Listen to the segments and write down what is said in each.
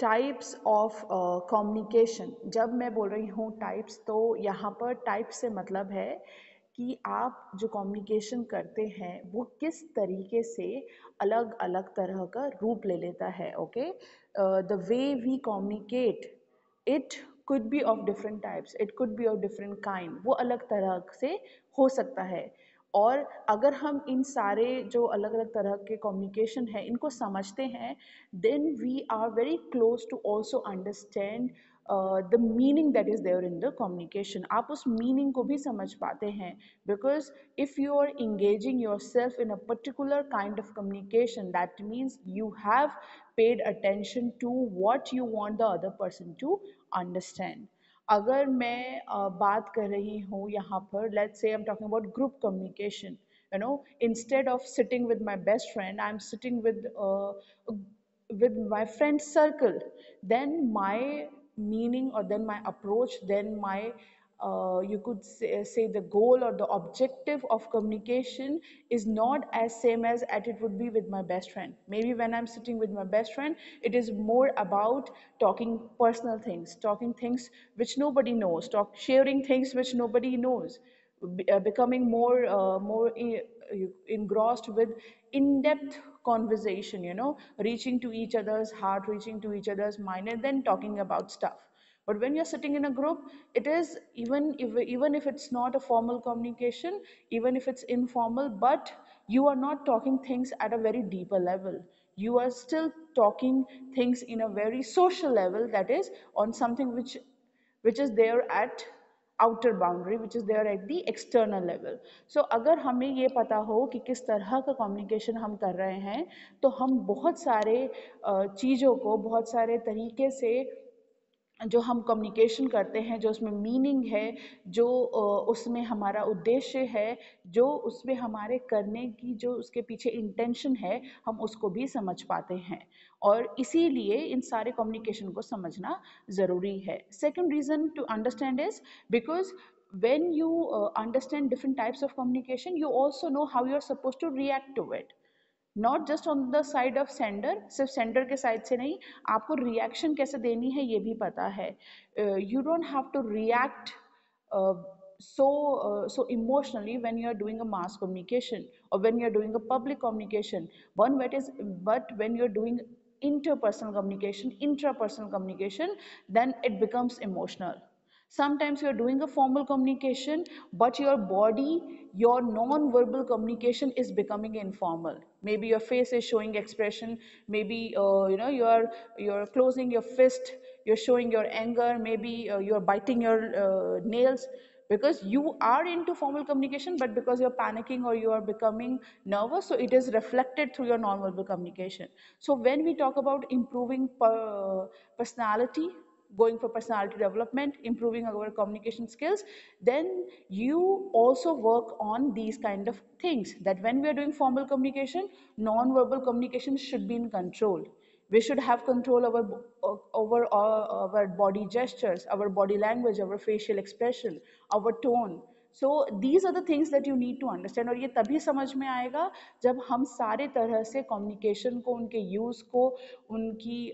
Types of communication. जब मैं बोल रही हूँ टाइप्स, तो यहाँ पर टाइप से मतलब है कि आप जो कम्युनिकेशन करते हैं वो किस तरीके से अलग अलग तरह का रूप ले लेता है। Okay, the way we communicate, it could be of different types, it could be of different kind, वो अलग तरह से हो सकता है। और अगर हम इन सारे जो अलग अलग तरह के कम्युनिकेशन है इनको समझते हैं, then we are very close to also understand the meaning that is there in the communication। आप उस meaning को भी समझ पाते हैं, because if you are engaging yourself in a particular kind of communication, that means you have paid attention to what you want the other person to understand। अगर मैं बात कर रही हूँ यहाँ पर, let's say I'm talking about group communication, you know, instead of sitting with my best friend, I'm sitting with my friend circle, then my meaning, or then my approach, then my you could say the goal or the objective of communication is not as same as it would be with my best friend. Maybe when I'm sitting with my best friend, it is more about talking personal things, talking things which nobody knows, sharing things which nobody knows, becoming engrossed with in-depth conversation, you know, reaching to each other's heart, reaching to each other's mind, and then talking about stuff. But when you're sitting in a group, it is, even if it's not a formal communication, even if it's informal, but you are not talking things at a very deeper level. You are still talking things in a very social level, that is on something which is there at outer boundary, which is there at the external level। So अगर हमें ये पता हो कि किस तरह का communication हम कर रहे हैं, तो हम बहुत सारे चीज़ों को बहुत सारे तरीके से जो हम कम्युनिकेशन करते हैं, जो उसमें मीनिंग है, जो उसमें हमारा उद्देश्य है, जो उसमें हमारे करने की जो उसके पीछे इंटेंशन है, हम उसको भी समझ पाते हैं। और इसीलिए इन सारे कम्युनिकेशन को समझना ज़रूरी है। Second reason to understand is because when you understand different types of communication, you also know how you are supposed to react to it, not just on the side of sender, सिर्फ sender के side से नहीं, आपको reaction कैसे देनी है ये भी पता है। You don't have to react so emotionally when you are doing a mass communication or when you are doing a public communication. But when you are doing interpersonal communication, intrapersonal communication, then it becomes emotional. Sometimes you are doing a formal communication, but your body, your non-verbal communication is becoming informal. Maybe your face is showing expression. Maybe you're closing your fist. You're showing your anger. Maybe you're biting your nails, because you are into formal communication, but because you're panicking or you are becoming nervous, so it is reflected through your non-verbal communication. So when we talk about improving personality, going for personality development, improving our communication skills, then you also work on these kind of things, that when we are doing formal communication, non-verbal communication should be in control. We should have control over our body gestures, our body language, our facial expression, our tone. So these are the things that you need to understand, और ये तभी समझ में आएगा जब हम सारे तरह से कम्युनिकेशन को, उनके यूज को, उनकी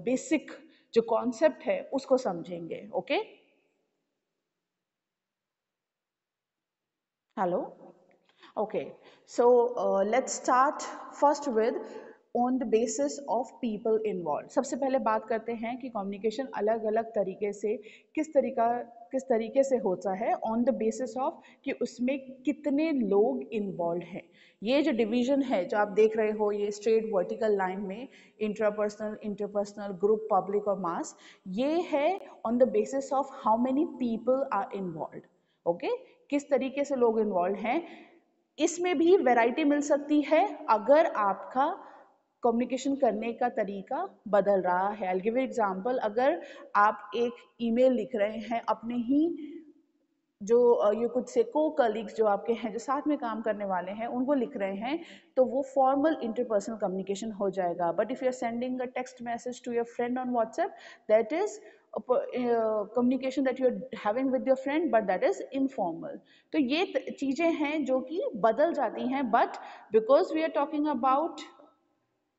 बेसिक जो कॉन्सेप्ट है उसको समझेंगे। Okay, hello, okay, so let's start first with on the basis of people involved। सबसे पहले बात करते हैं कि कम्युनिकेशन अलग अलग तरीके से किस तरीके से होता है, ऑन द बेसिस ऑफ कि उसमें कितने लोग इन्वॉल्व हैं। ये जो डिवीजन है जो आप देख रहे हो, ये स्ट्रेट वर्टिकल लाइन में इंट्रापर्सनल, इंटरपर्सनल, ग्रुप, पब्लिक और मास, ये है on the basis of how many people are involved. Okay, किस तरीके से लोग इन्वॉल्व हैं, इसमें भी वैरायटी मिल सकती है अगर आपका कम्युनिकेशन करने का तरीका बदल रहा है। आई गिव एग्जांपल, अगर आप एक ईमेल लिख रहे हैं अपने ही जो यू कुड से को कलीग्स जो आपके हैं, जो साथ में काम करने वाले हैं, उनको लिख रहे हैं, तो वो फॉर्मल इंटरपर्सनल कम्युनिकेशन हो जाएगा। But if you are sending a text message to your friend on WhatsApp, that is communication that you're having with your friend, but that is informal। तो ये चीज़ें हैं जो कि बदल जाती हैं, but because we are talking about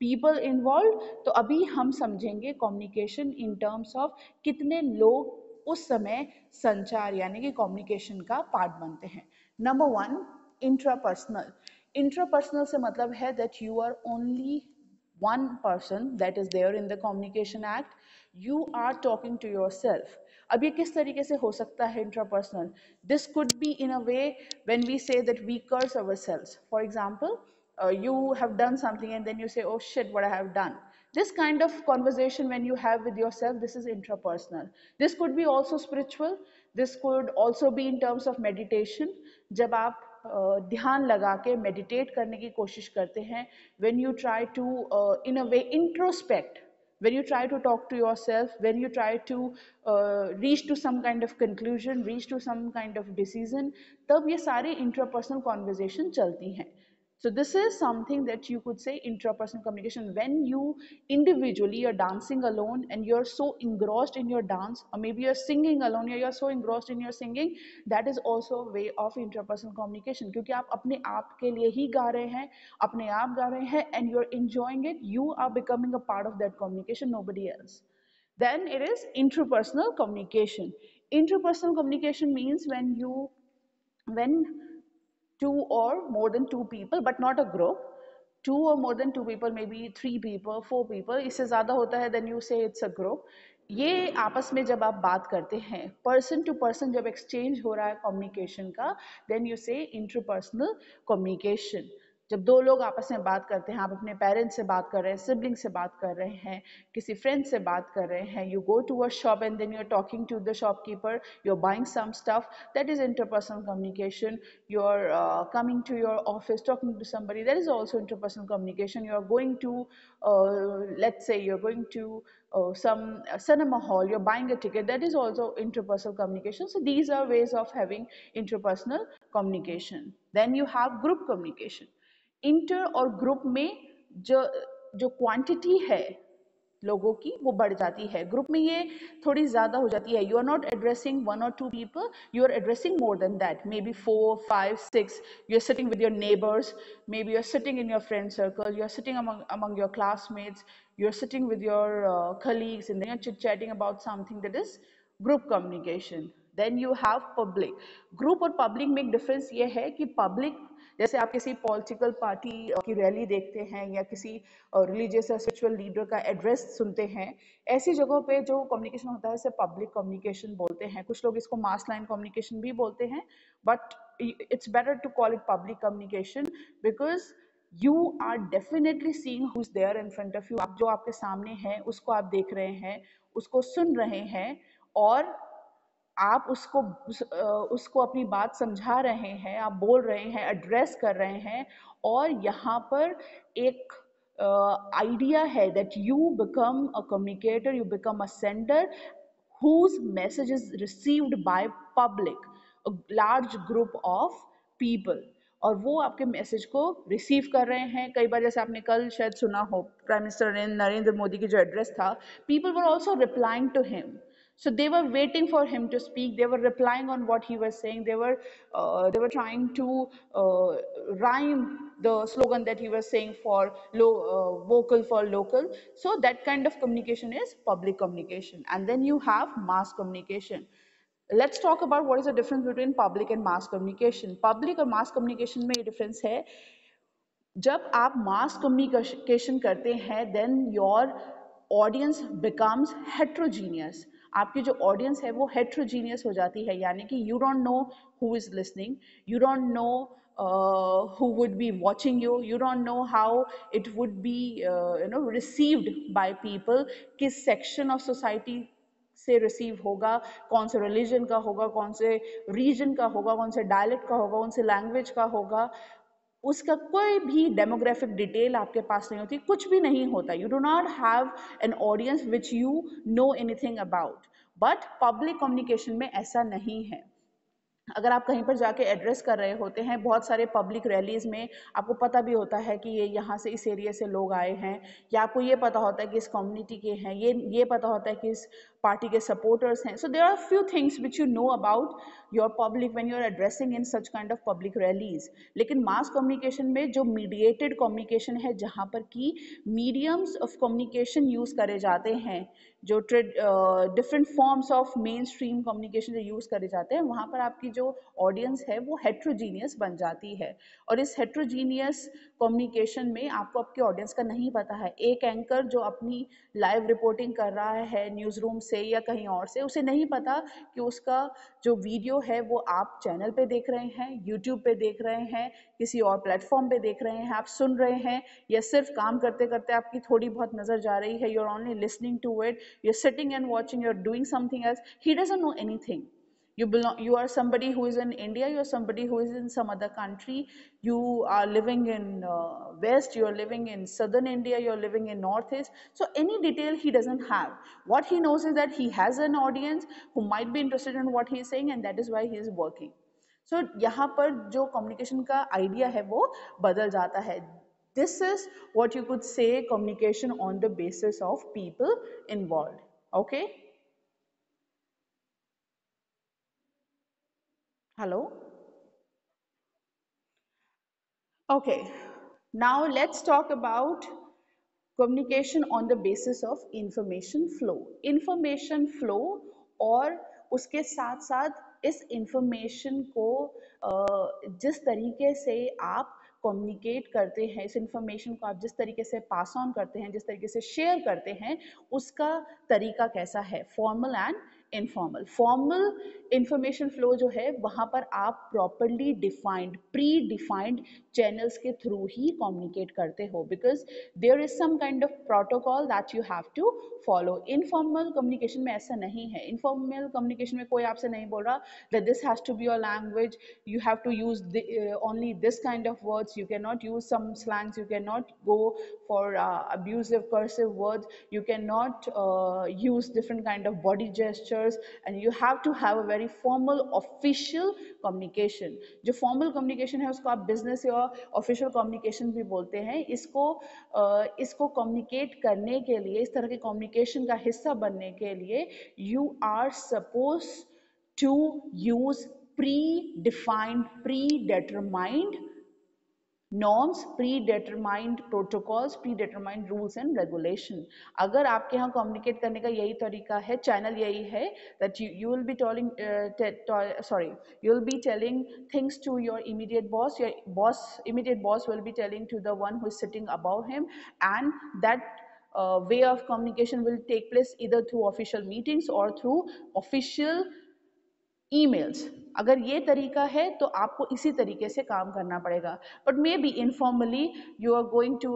people involve, तो अभी हम समझेंगे कम्युनिकेशन इन टर्म्स ऑफ कितने लोग उस समय संचार यानी कि कम्युनिकेशन का पार्ट बनते हैं। Number one, intrapersonal. इंट्रापर्सनल से मतलब है that you are only one person that is there in the communication act, you are talking to yourself। अब ये किस तरीके से हो सकता है intrapersonal? This could be in a way when we say that we curse ourselves, for example, you have done something and then you say, oh shit, what I have done. This kind of conversation when you have with yourself, this is intrapersonal। this could be also spiritual, this could also be in terms of meditation। जब आप ध्यान लगा के meditate करने की कोशिश करते हैं, when you try to in a way introspect, when you try to talk to yourself, when you try to reach to some kind of conclusion, reach to some kind of decision, तब ये सारी intrapersonal conversation चलती हैं। So this is something that you could say intrapersonal communication. When you individually are dancing alone and you're so engrossed in your dance, or maybe you're singing alone, or you're so engrossed in your singing, that is also a way of intrapersonal communication। क्योंकि आप अपने आप के लिए ही गा रहे हैं, अपने आप गा रहे हैं, and you're enjoying it, you are becoming a part of that communication, nobody else। Then it is interpersonal communication। Interpersonal communication means when two or more than two people, but not a group, two or more than two people, maybe three people, four people, इससे ज़्यादा होता है then you say it's a group। ये आपस में जब आप बात करते हैं, पर्सन टू पर्सन जब एक्सचेंज हो रहा है कम्युनिकेशन का, then you say interpersonal communication। जब दो लोग आपस में बात करते हैं, आप अपने पेरेंट्स से बात कर रहे हैं, सिबलिंग से बात कर रहे हैं, किसी फ्रेंड से बात कर रहे हैं, you go to a shop and then you're talking to the shopkeeper, you're buying some stuff, that is interpersonal communication। You're coming to your office, talking to somebody, that is also interpersonal communication। You're going to let's say you're going to some cinema hall, you're buying a ticket, that is also interpersonal communication। So these are ways of having interpersonal communication। Then you have group communication। Inter और group में जो जो quantity है लोगों की वो बढ़ जाती है, ग्रुप में ये थोड़ी ज़्यादा हो जाती है। You are not addressing one or two people, you are addressing more than that, maybe 4, 5, 6, you're sitting with your neighbors, maybe you're sitting in your friend circle, you're sitting among your classmates, you're sitting with your colleagues, and then you're chit chatting about something, that is group communication। Then you have public। Group और public में एक difference ये है कि public, जैसे आप किसी political party की रैली देखते हैं या किसी रिलीजियस या स्पिरिचुअल लीडर का एड्रेस सुनते हैं, ऐसी जगहों पे जो कम्युनिकेशन होता है इसे पब्लिक कम्युनिकेशन बोलते हैं। कुछ लोग इसको मास लाइन कम्युनिकेशन भी बोलते हैं, but it's better to call it public communication, because you are definitely seeing who is there in front of you. आप जो आपके सामने है उसको आप देख रहे हैं, उसको सुन रहे हैं, और आप उसको अपनी बात समझा रहे हैं, आप बोल रहे हैं, एड्रेस कर रहे हैं, और यहाँ पर एक आइडिया है that you become a communicator, you become a sender whose message is received by public, a large group of people, और वो आपके मैसेज को रिसीव कर रहे हैं। कई बार जैसे आपने कल शायद सुना हो प्राइम मिनिस्टर नरेंद्र मोदी की जो एड्रेस था, people were also replying to him. So they were waiting for him to speak. They were replying on what he was saying. They were trying to rhyme the slogan that he was saying for vocal for local. So that kind of communication is public communication. And then you have mass communication। Let's talk about what is the difference between public and mass communication। Public और mass communication में ये difference है, जब आप मास communication करते हैं then your audience becomes heterogeneous. आपकी जो ऑडियंस है वो हेट्रोजीनियस हो जाती है, यानी कि you don't know who is listening, you don't know who would be watching you, you don't know how it would be received by people, किस सेक्शन ऑफ सोसाइटी से रिसीव होगा, कौन से रिलीजन का होगा, कौन से रीजन का होगा, कौन से डायलेक्ट का होगा, कौन से लैंग्वेज का होगा, उसका कोई भी डेमोग्राफिक डिटेल आपके पास नहीं होती, कुछ भी नहीं होता। You do not have an audience which you know anything about. But public communication में ऐसा नहीं है। अगर आप कहीं पर जाके एड्रेस कर रहे होते हैं, बहुत सारे पब्लिक रैलीज में आपको पता भी होता है कि ये यहाँ से इस एरिया से लोग आए हैं, या आपको ये पता होता है कि इस कम्युनिटी के हैं, ये पता होता है कि इस पार्टी के सपोर्टर्स हैं. So there are few things which you know about your public when you are addressing in such kind of public rallies. लेकिन मास कम्युनिकेशन में जो मीडिएटेड कम्युनिकेशन है, जहाँ पर कि मीडियम्स ऑफ कम्युनिकेशन यूज़ करे जाते हैं, जो different forms of main stream communication जो यूज़ करे जाते हैं, वहाँ पर आपकी जो ऑडियंस है वो हेट्रोजीनियस बन जाती है. और इस हेट्रोजीनियस कम्युनिकेशन में आपको आपके ऑडियंस का नहीं पता है. एक एंकर जो अपनी लाइव रिपोर्टिंग कर रहा है न्यूज़ रूम से या कहीं और से, उसे नहीं पता कि उसका जो वीडियो है वो आप चैनल पे देख रहे हैं, यूट्यूब पे देख रहे हैं, किसी और प्लेटफॉर्म पे देख रहे हैं, आप सुन रहे हैं, या सिर्फ काम करते करते आपकी थोड़ी बहुत नज़र जा रही है, you are only listening to it, you're sitting and watching, you're doing something else. He doesn't know anything. You are somebody who is in India, you're somebody who is in some other country, you are living in west, you're living in southern India, you're living in northeast. So any detail he doesn't have. What he knows is that he has an audience who might be interested in what he is saying, and that is why he is working. So यहाँ पर जो communication का idea है वो बदल जाता है. This is what you could say communication on the basis of people involved. Okay? Hello? Okay. Now let's talk about communication on the basis of information flow. Information flow और उसके साथ साथ इस information को जिस तरीके से आप कम्युनिकेट करते हैं, इस इंफॉर्मेशन को आप जिस तरीके से पास ऑन करते हैं, जिस तरीके से शेयर करते हैं, उसका तरीका कैसा है, formal and informal. Formal information flow जो है वहाँ पर आप properly defined, predefined channels के थ्रू ही कम्युनिकेट करते हो, because there is some kind of protocol that you have to follow. Informal communication में ऐसा नहीं है. इनफॉर्मल कम्युनिकेशन में कोई आपसे नहीं बोल रहा that this has to be your language, you have to use only this kind of words, you cannot use some slangs, you cannot go for abusive cursive words, you cannot use different kind of body gestures, and you have to have a very formal official communication. जो formal communication है उसको आप business या official communication भी बोलते हैं. इसको communicate करने के लिए, इस तरह के communication का हिस्सा बनने के लिए you are supposed to use predefined, predetermined norms, predetermined protocols, predetermined rules and regulation. अगर आपके यहाँ communicate करने का यही तरीका है, channel यही है, that you will be telling you will be telling things to your immediate boss, your immediate boss will be telling to the one who is sitting above him, and that way of communication will take place either through official meetings or through official emails. अगर ये तरीका है तो आपको इसी तरीके से काम करना पड़ेगा. But may be informally you are going to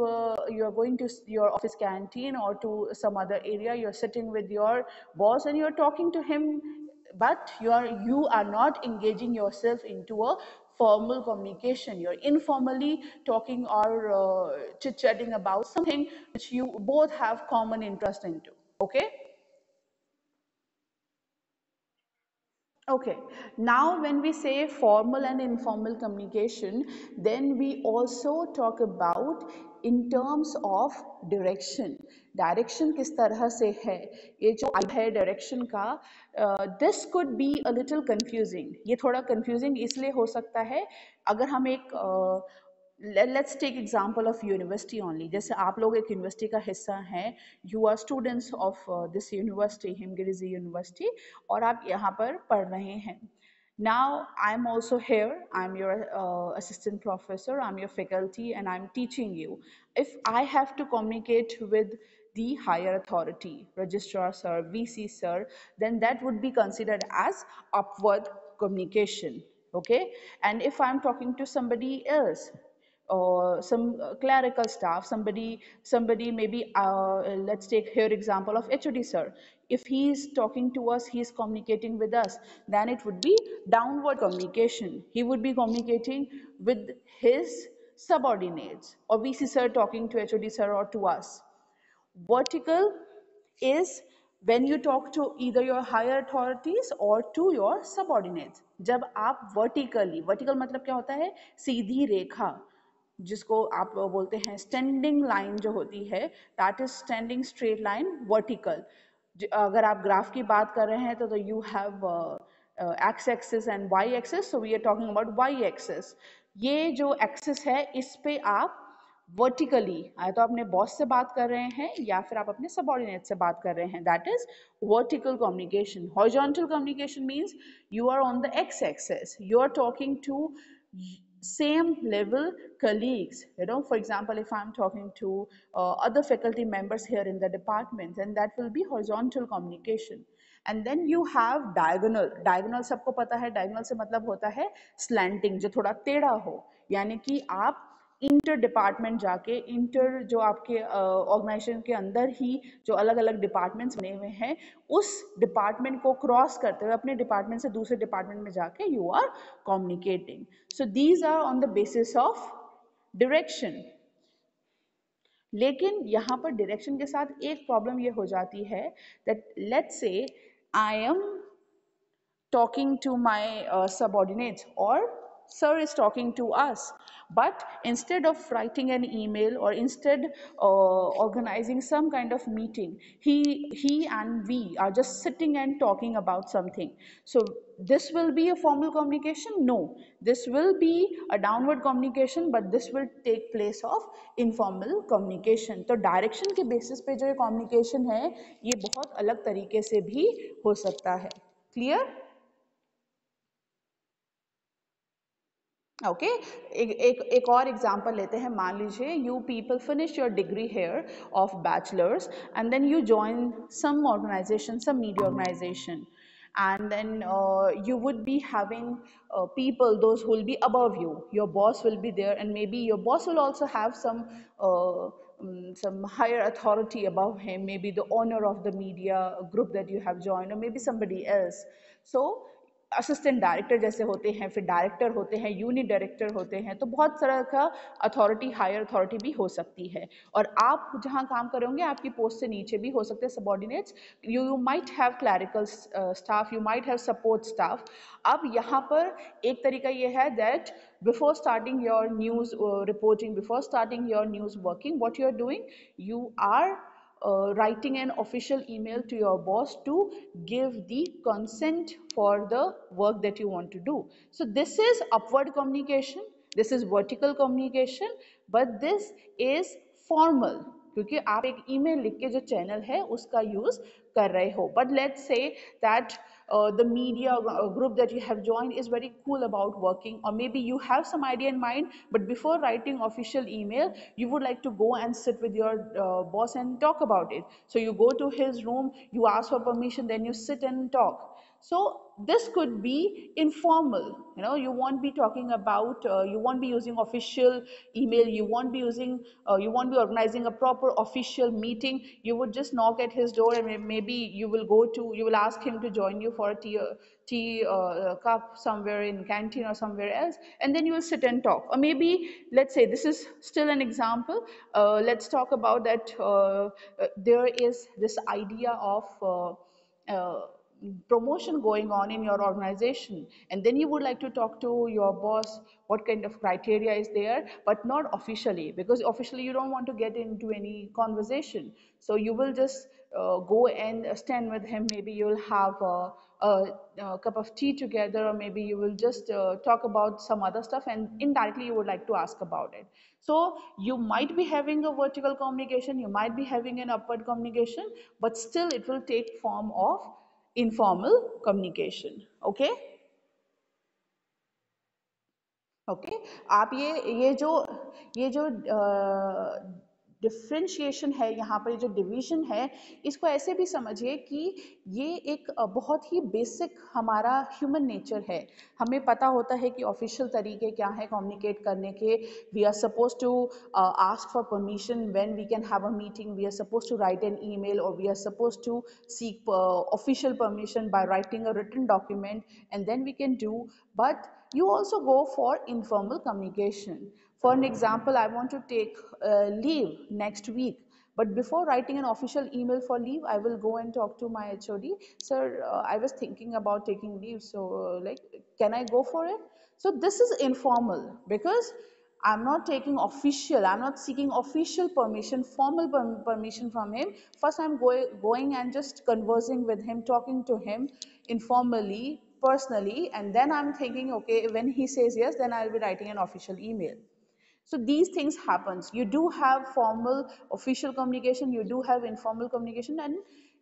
your office canteen or to some other area, you are sitting with your boss and you are talking to him, but you are not engaging yourself into a formal communication. You're informally talking or chit chatting about something which you both have common interest into. Okay. Okay, now when we say formal and informal communication, then we also talk about in terms of direction. Direction किस तरह से है, ये जो है direction का, this could be a little confusing. ये थोड़ा confusing इसलिए हो सकता है अगर हम एक let's take example of university only. जैसे आप लोग एक यूनिवर्सिटी का हिस्सा हैं, you are students of this university, Himgiri university, और आप यहाँ पर पढ़ रहे हैं. Now I'm also here, I'm your assistant professor, I'm your faculty, and I'm teaching you. If I have to communicate with the higher authority, registrar sir, VC sir, then that would be considered as upward communication. Okay, and if I'm talking to somebody else, or some clerical staff, somebody maybe, let's take here example of HOD sir. If he is talking to us, he is communicating with us, then it would be downward communication. He would be communicating with his subordinates, or VC sir talking to HOD sir or to us. Vertical is when you talk to either your higher authorities or to your subordinates. जब आप vertical मतलब क्या होता है, सीधी रेखा, जिसको आप बोलते हैं स्टैंडिंग लाइन जो होती है, that is standing straight line vertical. अगर आप ग्राफ की बात कर रहे हैं तो you have X axis and Y axis, so we are talking about Y axis. ये जो एक्सिस है इस पे आप वर्टिकली या तो अपने बॉस से बात कर रहे हैं या फिर आप अपने सबऑर्डिनेट से बात कर रहे हैं, that is vertical communication. Horizontal communication means you are on the X axis, you are talking to same level colleagues. You know, for example, if I'm talking to other faculty members here in the department, then that will be horizontal communication. And then you have diagonal सबको पता है, diagonal से मतलब होता है slanting, जो थोड़ा टेढ़ा हो. यानी कि आप इंटर डिपार्टमेंट जाके, इंटर जो आपके ऑर्गेनाइजेशन के अंदर ही जो अलग अलग डिपार्टमेंट्स बने हुए हैं, उस डिपार्टमेंट को क्रॉस करते हुए अपने डिपार्टमेंट से दूसरे डिपार्टमेंट में जाके you are communicating. So these are on the basis of direction. लेकिन यहाँ पर डायरेक्शन के साथ एक प्रॉब्लम ये हो जाती है that let's say I am talking to my subordinates, or sir is talking to us, but instead of writing an email or instead organizing some kind of meeting, he and we are just sitting and talking about something. So this will be a formal communication? No, this will be a downward communication, but this will take place of informal communication. तो direction के basis पे जो ये communication है, ये बहुत अलग तरीके से भी हो सकता है. क्लियर? ओके, एक और एग्जांपल लेते हैं. मान लीजिए you people finish your degree here of bachelors and then you join some organisation, some media organisation, and then you would be having people those who will be above you. Your boss will be there, and maybe your boss will also have some higher authority above him, maybe the owner of the media group that you have joined, or maybe somebody else. So assistant director जैसे होते हैं, फिर director होते हैं, unit director होते हैं, तो बहुत तरह का अथॉरिटी, हायर अथॉरिटी भी हो सकती है. और आप जहाँ काम करोगे आपकी पोस्ट से नीचे भी हो सकते हैं subordinates. You might have clerical staff, you might have support staff. अब यहाँ पर एक तरीका ये है that before starting your news reporting, before starting your news working, what you are doing, you are writing an official email to your boss to give the consent for the work that you want to do. So this is upward communication, this is vertical communication, but this is formal, क्योंकि आप एक email लिख के जो channel है उसका use कर रहे हो. But let's say that the media group that you have joined is very cool about working, or maybe you have some idea in mind, but before writing official email you would like to go and sit with your boss and talk about it. So you go to his room, you ask for permission, then you sit and talk. So this could be informal. You know, you won't be talking about you won't be using official email, you won't be using you won't be organizing a proper official meeting. You would just knock at his door, and maybe you will ask him to join you for a tea cup somewhere in canteen or somewhere else, and then you will sit and talk. Or maybe, let's say, this is still an example, let's talk about that there is this idea of promotion going on in your organization, and then you would like to talk to your boss what kind of criteria is there, but not officially, because officially you don't want to get into any conversation. So you will just go and stand with him, maybe you'll have a cup of tea together, or maybe you will just talk about some other stuff, and indirectly you would like to ask about it. So you might be having a vertical communication, you might be having an upward communication, but still it will take form of informal communication. Okay. Okay आप ये जो differentiation है, यहाँ पर जो division है, इसको ऐसे भी समझिए कि ये एक बहुत ही बेसिक हमारा ह्यूमन नेचर है. हमें पता होता है कि ऑफिशियल तरीके क्या है कम्युनिकेट करने के. We are suppose to ask for permission when we can have a meeting, we are suppose to write an email, और we are suppose to seek official permission by writing a written document, and then we can do. But you also go for informal communication. For an example, I want to take leave next week, But before writing an official email for leave, I will go and talk to my HOD. Sir, I was thinking about taking leave, so like, can I go for it? So this is informal because I'm not taking official, I'm not seeking official permission, formal permission from him. First, I'm going and just conversing with him, talking to him informally, personally, and then I'm thinking, okay, when he says yes, then I'll be writing an official email. So these things happens. You do have formal official communication, you do have informal communication, and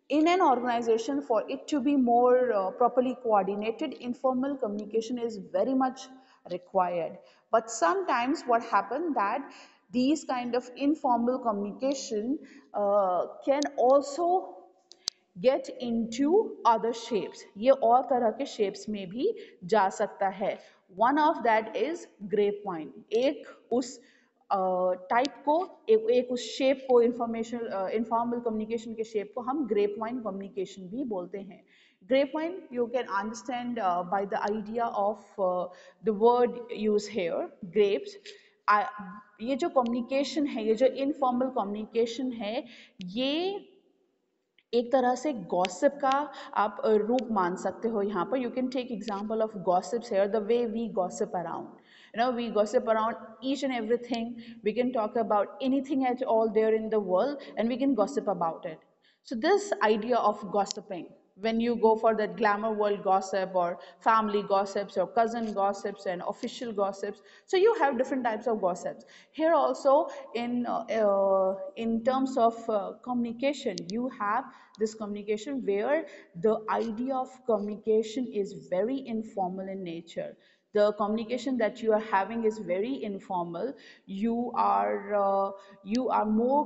in an organization, for it to be more properly coordinated, informal communication is very much required. But sometimes what happens that these kind of informal communication can also get into other shapes. ये और तरह के shapes में भी जा सकता है. One of that is grapevine. एक उस टाइप को, एक उस शेप को, इंफॉर्मेशन इनफॉर्मल कम्युनिकेशन के शेप को हम ग्रेपवाइन कम्युनिकेशन भी बोलते हैं. Grapevine, you can understand by the idea of the word used here, grapes. ये जो कम्युनिकेशन है, ये जो इनफॉर्मल कम्युनिकेशन है, ये एक तरह से गॉसिप का आप रूप मान सकते हो. यहाँ पर you can take example of gossips here, the way we gossip around. You know, we gossip around each and everything. We can talk about anything at all there in the world, and we can gossip about it. So this idea of gossiping, when you go for that glamour world gossip or family gossips or cousin gossips and official gossips, so you have different types of gossips. Here also in terms of communication, you have this communication where the idea of communication is very informal in nature. The communication that you are having is very informal. You are more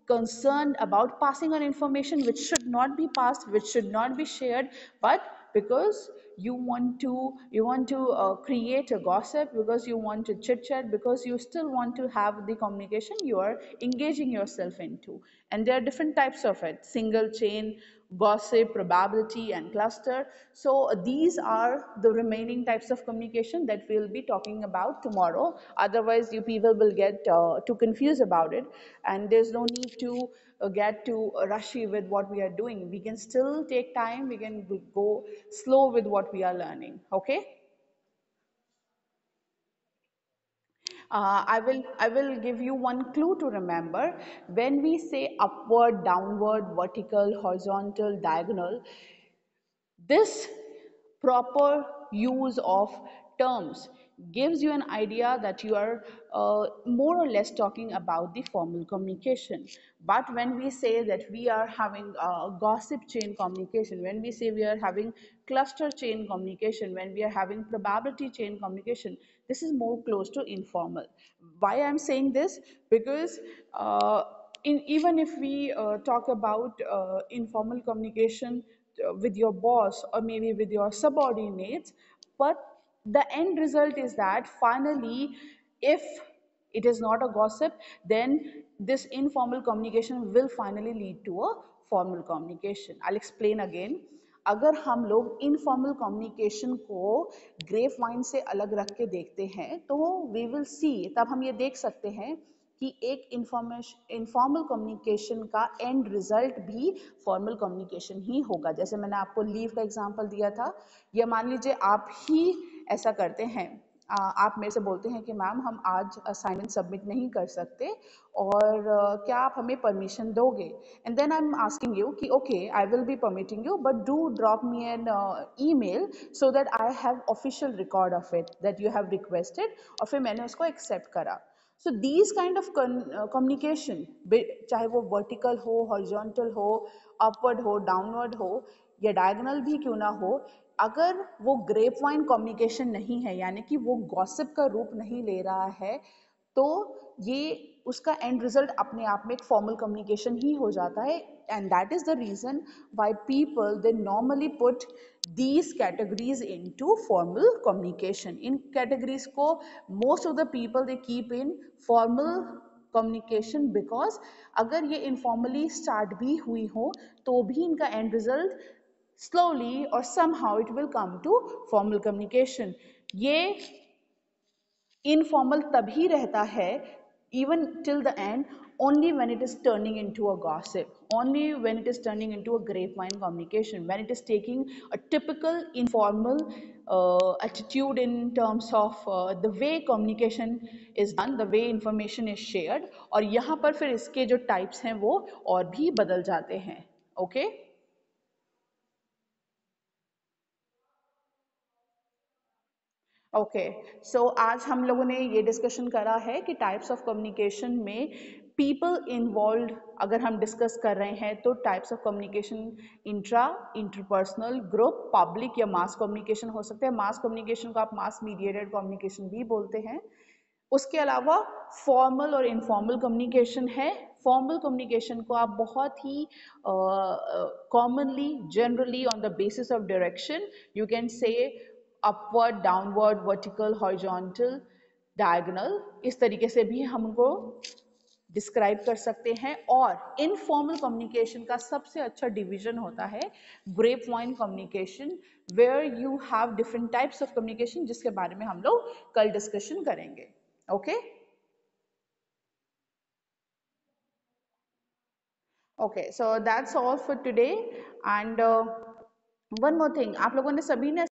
concerned about passing on information which should not be passed, which should not be shared, but because you want to create a gossip, because you want to chit chat, because you still want to have the communication you are engaging yourself into. And there are different types of it: single chain gossip, probability, and cluster. So these are the remaining types of communication that we'll be talking about tomorrow. Otherwise, you people will get too confused about it, and there's no need to get too rushy with what we are doing. We can still take time. We can go slow with what we are learning. Okay. I will give you one clue to remember. When we say upward, downward, vertical, horizontal, diagonal, this proper use of terms gives you an idea that you are more or less talking about the formal communication. But when we say that we are having gossip chain communication, when we say we are having cluster chain communication, when we are having probability chain communication, this is more close to informal. Why I'm saying this? Because even if we talk about informal communication with your boss or maybe with your subordinates, but the end result is that finally, if it is not a gossip, then this informal communication will finally lead to a formal communication. I'll explain again. अगर हम लोग informal communication को grep wine से अलग रख के देखते हैं, तो वी विल सी, तब हम ये देख सकते हैं कि एक इनफॉर्मल कम्युनिकेशन का एंड रिजल्ट भी फॉर्मल कम्युनिकेशन ही होगा. जैसे मैंने आपको लीव का एग्जांपल दिया था, या मान लीजिए आप ही ऐसा करते हैं, आप मेरे से बोलते हैं कि मैम हम आज असाइनमेंट सबमिट नहीं कर सकते, और क्या आप हमें परमिशन दोगे. And then I am asking you कि okay, I will be permitting you, but do drop me an email so that I have official record of it that you have requested, और फिर मैंने उसको accept करा. So these kind of communication, चाहे वो vertical हो, horizontal हो, upward हो, downward हो, या diagonal भी क्यों ना हो, अगर वो grapevine communication नहीं है, यानी कि वो gossip का रूप नहीं ले रहा है, तो ये उसका end result अपने आप में एक formal communication ही हो जाता है. And that is the reason why people, they normally put these categories into formal communication. In categories को most of the people they keep in formal communication, because अगर ये informally start भी हुई हो, तो भी इनका end result slowly or somehow it will come to formal communication. ये इनफॉर्मल तभी रहता है even till the end only when it is turning into a gossip, only when it is turning into a grapevine communication, when it is taking a typical informal attitude in terms of the way communication is done, the way information is shared, और यहाँ पर फिर इसके जो types हैं वो और भी बदल जाते हैं. Okay? ओके, सो आज हम लोगों ने ये डिस्कशन करा है कि टाइप्स ऑफ कम्युनिकेशन में पीपल इन्वॉल्व अगर हम डिस्कस कर रहे हैं तो types of communication intra, interpersonal, group, public या मास कम्युनिकेशन हो सकते हैं. मास कम्युनिकेशन को आप मास मीडिएटेड कम्युनिकेशन भी बोलते हैं. उसके अलावा फॉर्मल और इनफॉर्मल कम्युनिकेशन है. फॉर्मल कम्युनिकेशन को आप बहुत ही commonly generally on the basis of direction you can say upward, downward, vertical, horizontal, diagonal, इस तरीके से भी हम उनको डिस्क्राइब कर सकते हैं. और इनफॉर्मल कम्युनिकेशन का सबसे अच्छा डिवीजन होता है grapevine communication, where you have different types of communication, जिसके बारे में हम लोग कल डिस्कशन करेंगे. Okay okay, so that's all for today. And one more thing, आप लोगों ने सभी ने